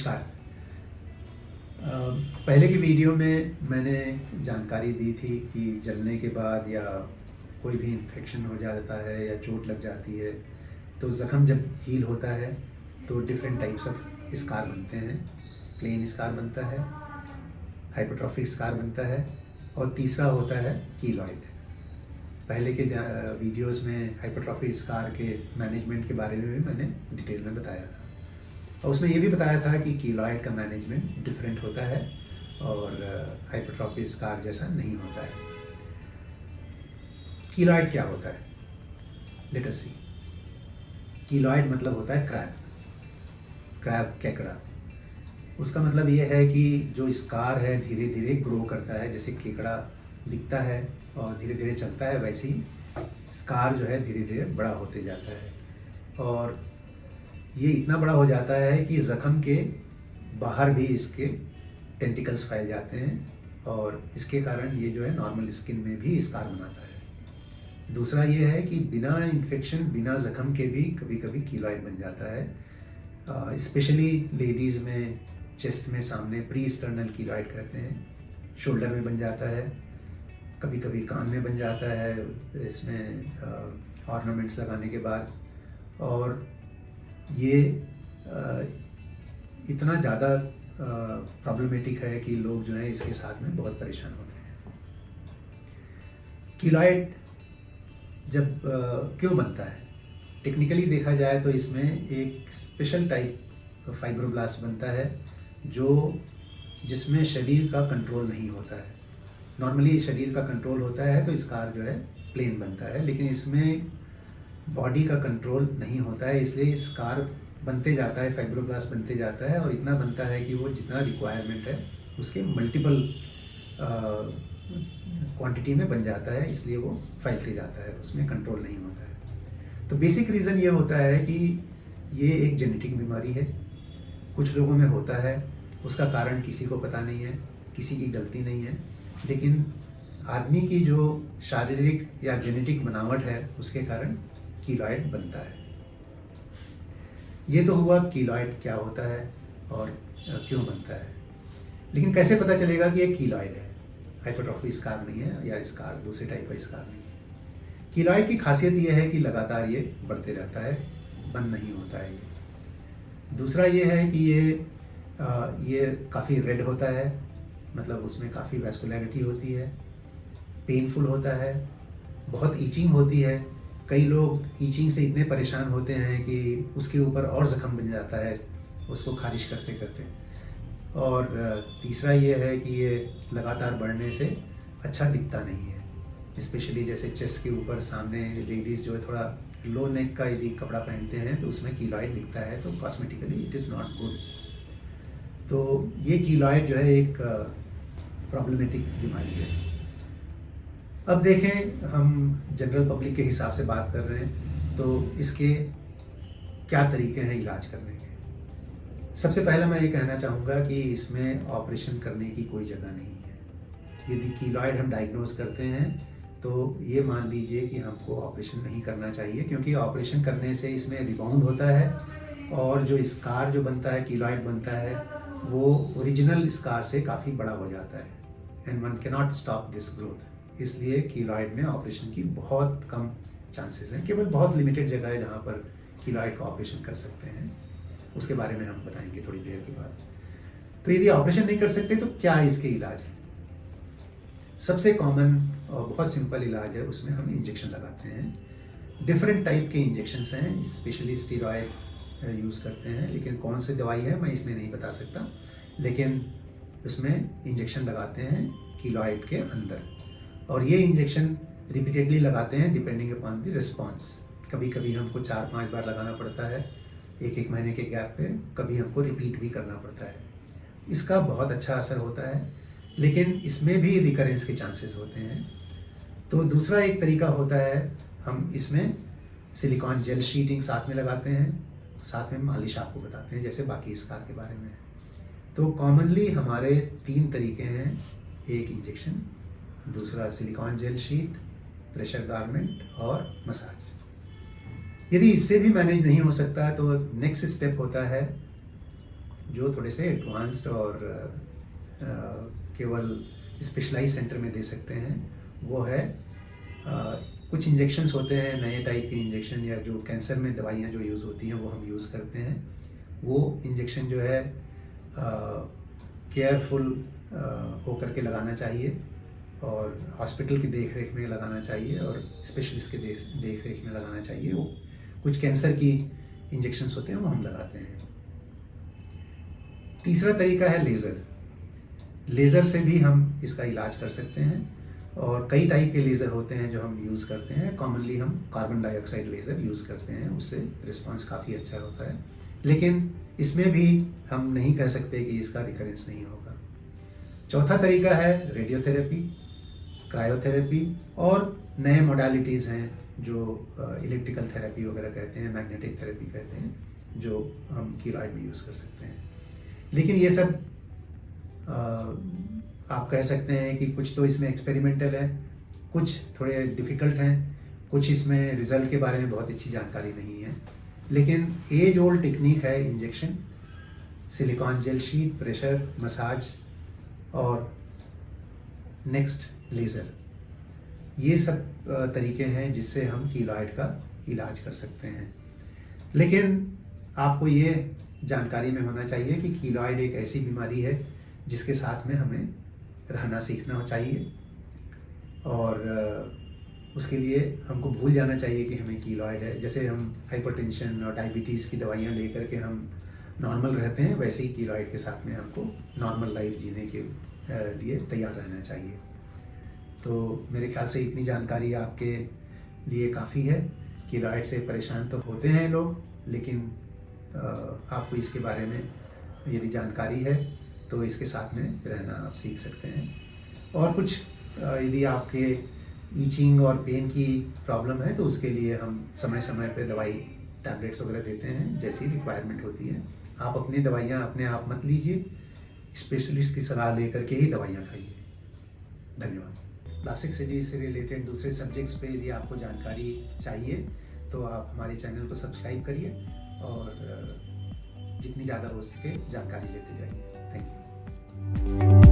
नमस्कार। पहले की वीडियो में मैंने जानकारी दी थी कि जलने के बाद या कोई भी इन्फेक्शन हो जाता है या चोट लग जाती है तो ज़ख़म जब हील होता है तो डिफरेंट टाइप्स ऑफ स्कार बनते हैं। प्लेन स्कार बनता है, हाइपरट्रॉफी स्कार बनता है और तीसरा होता है कीलॉइड। पहले के वीडियोस में हाइपरट्रॉफी स्कार के मैनेजमेंट के बारे में भी मैंने डिटेल में बताया था और उसमें ये भी बताया था कि कीलॉइड का मैनेजमेंट डिफरेंट होता है और हाइपरट्रॉफी स्कार जैसा नहीं होता है। कीलॉइड क्या होता है? लेट अस सी। कीलॉइड मतलब होता है क्रैब केकड़ा। उसका मतलब ये है कि जो स्कार है धीरे धीरे ग्रो करता है, जैसे केकड़ा दिखता है और धीरे धीरे चलता है, वैसे ही स्कार जो है धीरे धीरे बड़ा होते जाता है और ये इतना बड़ा हो जाता है कि ज़ख़म के बाहर भी इसके टेंटिकल्स फैल जाते हैं और इसके कारण ये जो है नॉर्मल स्किन में भी स्कार बनाता है। दूसरा ये है कि बिना इन्फेक्शन, बिना ज़ख़म के भी कभी कभी कीलॉइड बन जाता है। स्पेशली लेडीज़ में चेस्ट में सामने प्री स्टर्नल कीलॉइड कहते हैं, शोल्डर में बन जाता है, कभी कभी कान में बन जाता है इसमें ऑर्नामेंट्स लगाने के बाद। और ये इतना ज़्यादा प्रॉब्लमेटिक है कि लोग जो है इसके साथ में बहुत परेशान होते हैं। कीलॉइड जब क्यों बनता है? टेक्निकली देखा जाए तो इसमें एक स्पेशल टाइप फाइब्रोब्लास्ट बनता है जिसमें शरीर का कंट्रोल नहीं होता है। नॉर्मली शरीर का कंट्रोल होता है तो स्कार जो है प्लेन बनता है, लेकिन इसमें बॉडी का कंट्रोल नहीं होता है, इसलिए स्कार बनते जाता है, फाइब्रोब्लास्ट बनते जाता है और इतना बनता है कि वो जितना रिक्वायरमेंट है उसके मल्टीपल क्वांटिटी में बन जाता है, इसलिए वो फैलते जाता है, उसमें कंट्रोल नहीं होता है। तो बेसिक रीज़न ये होता है कि ये एक जेनेटिक बीमारी है, कुछ लोगों में होता है, उसका कारण किसी को पता नहीं है, किसी की गलती नहीं है, लेकिन आदमी की जो शारीरिक या जेनेटिक बनावट है उसके कारण कीलॉइड बनता है। ये तो हुआ कीलॉइड क्या होता है और क्यों बनता है। लेकिन कैसे पता चलेगा कि ये कीलॉइड है, हाइपरट्रॉफी स्कार नहीं है या स्कार दूसरे टाइप का स्कार नहीं है। कीलॉइड की खासियत ये है कि लगातार ये बढ़ते रहता है, बंद नहीं होता है ये। दूसरा ये है कि ये काफ़ी रेड होता है, मतलब उसमें काफ़ी वैस्कुलैरिटी होती है, पेनफुल होता है, बहुत ईचिंग होती है। कई लोग ईचिंग से इतने परेशान होते हैं कि उसके ऊपर और ज़ख़म बन जाता है उसको खारिश करते करते। और तीसरा ये है कि ये लगातार बढ़ने से अच्छा दिखता नहीं है। स्पेशली जैसे चेस्ट के ऊपर सामने लेडीज़ जो है थोड़ा लो नेक का यदि कपड़ा पहनते हैं तो उसमें कीलॉइड दिखता है तो cosmetically it is not good. तो ये कीलॉइड जो है एक प्रॉब्लमेटिक बीमारी है। अब देखें, हम जनरल पब्लिक के हिसाब से बात कर रहे हैं तो इसके क्या तरीके हैं इलाज करने के। सबसे पहले मैं ये कहना चाहूँगा कि इसमें ऑपरेशन करने की कोई जगह नहीं है। यदि कीलॉइड हम डायग्नोज करते हैं तो ये मान लीजिए कि हमको ऑपरेशन नहीं करना चाहिए, क्योंकि ऑपरेशन करने से इसमें रिबाउंड होता है और जो स्कार जो बनता है, कीलॉइड बनता है, वो ओरिजिनल स्कार से काफ़ी बड़ा हो जाता है and one cannot stop this growth. इसलिए कीलॉइड में ऑपरेशन की बहुत कम चांसेस हैं। केवल बहुत लिमिटेड जगह है जहाँ पर कीलॉइड का ऑपरेशन कर सकते हैं, उसके बारे में हम बताएंगे थोड़ी देर के बाद। तो यदि ऑपरेशन नहीं कर सकते तो क्या इसके इलाज है? सबसे कॉमन और बहुत सिंपल इलाज है, उसमें हम इंजेक्शन लगाते हैं। डिफरेंट टाइप के इंजेक्शंस हैं, स्पेशली स्टेरॉयड यूज़ करते हैं, लेकिन कौन सी दवाई है मैं इसमें नहीं बता सकता, लेकिन उसमें इंजेक्शन लगाते हैं कीलॉइड के अंदर और ये इंजेक्शन रिपीटेडली लगाते हैं डिपेंडिंग अपॉन द रिस्पॉन्स। कभी कभी हमको 4-5 बार लगाना पड़ता है एक महीने के गैप पे, कभी हमको रिपीट भी करना पड़ता है। इसका बहुत अच्छा असर होता है, लेकिन इसमें भी रिकरेंस के चांसेस होते हैं। तो दूसरा एक तरीका होता है, हम इसमें सिलिकॉन जेल शीटिंग साथ में लगाते हैं, साथ में मालिश आपको बताते हैं जैसे बाकी स्कार के बारे में। तो कॉमनली हमारे 3 तरीके हैं, एक इंजेक्शन, दूसरा silicone gel sheet, pressure garment और मसाज। यदि इससे भी मैनेज नहीं हो सकता तो नेक्स्ट स्टेप होता है जो थोड़े से एडवांस्ड और केवल स्पेशलाइज सेंटर में दे सकते हैं, वो है कुछ इंजेक्शंस होते हैं, नए टाइप के इंजेक्शन, या जो कैंसर में दवाइयाँ जो यूज़ होती हैं वो हम यूज़ करते हैं। वो इंजेक्शन जो है केयरफुल होकर के लगाना चाहिए और हॉस्पिटल की देख रेख में लगाना चाहिए और स्पेशलिस्ट के देख रेख में लगाना चाहिए। वो कुछ कैंसर की इंजेक्शंस होते हैं वो हम लगाते हैं। तीसरा तरीका है लेज़र। लेज़र से भी हम इसका इलाज कर सकते हैं और कई टाइप के लेज़र होते हैं जो हम यूज़ करते हैं। कॉमनली हम कार्बन डाइऑक्साइड लेज़र यूज़ करते हैं, उससे रिस्पांस काफ़ी अच्छा होता है, लेकिन इसमें भी हम नहीं कह सकते कि इसका रिकरेंस नहीं होगा। चौथा तरीका है रेडियोथेरेपी, क्रायोथेरेपी और नए मोडालिटीज़ हैं जो इलेक्ट्रिकल थेरेपी वगैरह कहते हैं, मैग्नेटिक थेरेपी कहते हैं, जो हम कीलॉइड में यूज़ कर सकते हैं। लेकिन ये सब आप कह सकते हैं कि कुछ तो इसमें एक्सपेरिमेंटल है, कुछ थोड़े डिफ़िकल्ट हैं, कुछ इसमें रिज़ल्ट के बारे में बहुत अच्छी जानकारी नहीं है। लेकिन एज ओल्ड टेक्निक है injection, silicone gel sheet, pressure, massage और नेक्स्ट लेज़र। ये सब तरीके हैं जिससे हम कीलॉइड का इलाज कर सकते हैं। लेकिन आपको ये जानकारी में होना चाहिए कि कीलॉइड एक ऐसी बीमारी है जिसके साथ में हमें रहना सीखना चाहिए और उसके लिए हमको भूल जाना चाहिए कि हमें कीलॉइड है। जैसे हम हाइपरटेंशन और डायबिटीज़ की दवाइयाँ लेकर के हम नॉर्मल रहते हैं, वैसे ही कीलॉइड के साथ में हमको नॉर्मल लाइफ जीने के लिए तैयार रहना चाहिए। तो मेरे ख्याल से इतनी जानकारी आपके लिए काफ़ी है। कीलॉइड से परेशान तो होते हैं लोग, लेकिन आपको इसके बारे में यदि जानकारी है तो इसके साथ में रहना आप सीख सकते हैं। और कुछ यदि आपके ईचिंग और पेन की प्रॉब्लम है तो उसके लिए हम समय समय पे दवाई टैबलेट्स वगैरह देते हैं, जैसी रिक्वायरमेंट होती है। आप अपनी दवाइयाँ अपने आप मत लीजिए, स्पेशलिस्ट की सलाह लेकर के ही दवाइयाँ खाइए। धन्यवाद। प्लास्टिक सर्जरी से रिलेटेड दूसरे सब्जेक्ट्स पे यदि आपको जानकारी चाहिए तो आप हमारे चैनल को सब्सक्राइब करिए और जितनी ज़्यादा हो सके जानकारी लेते जाइए। Thank you.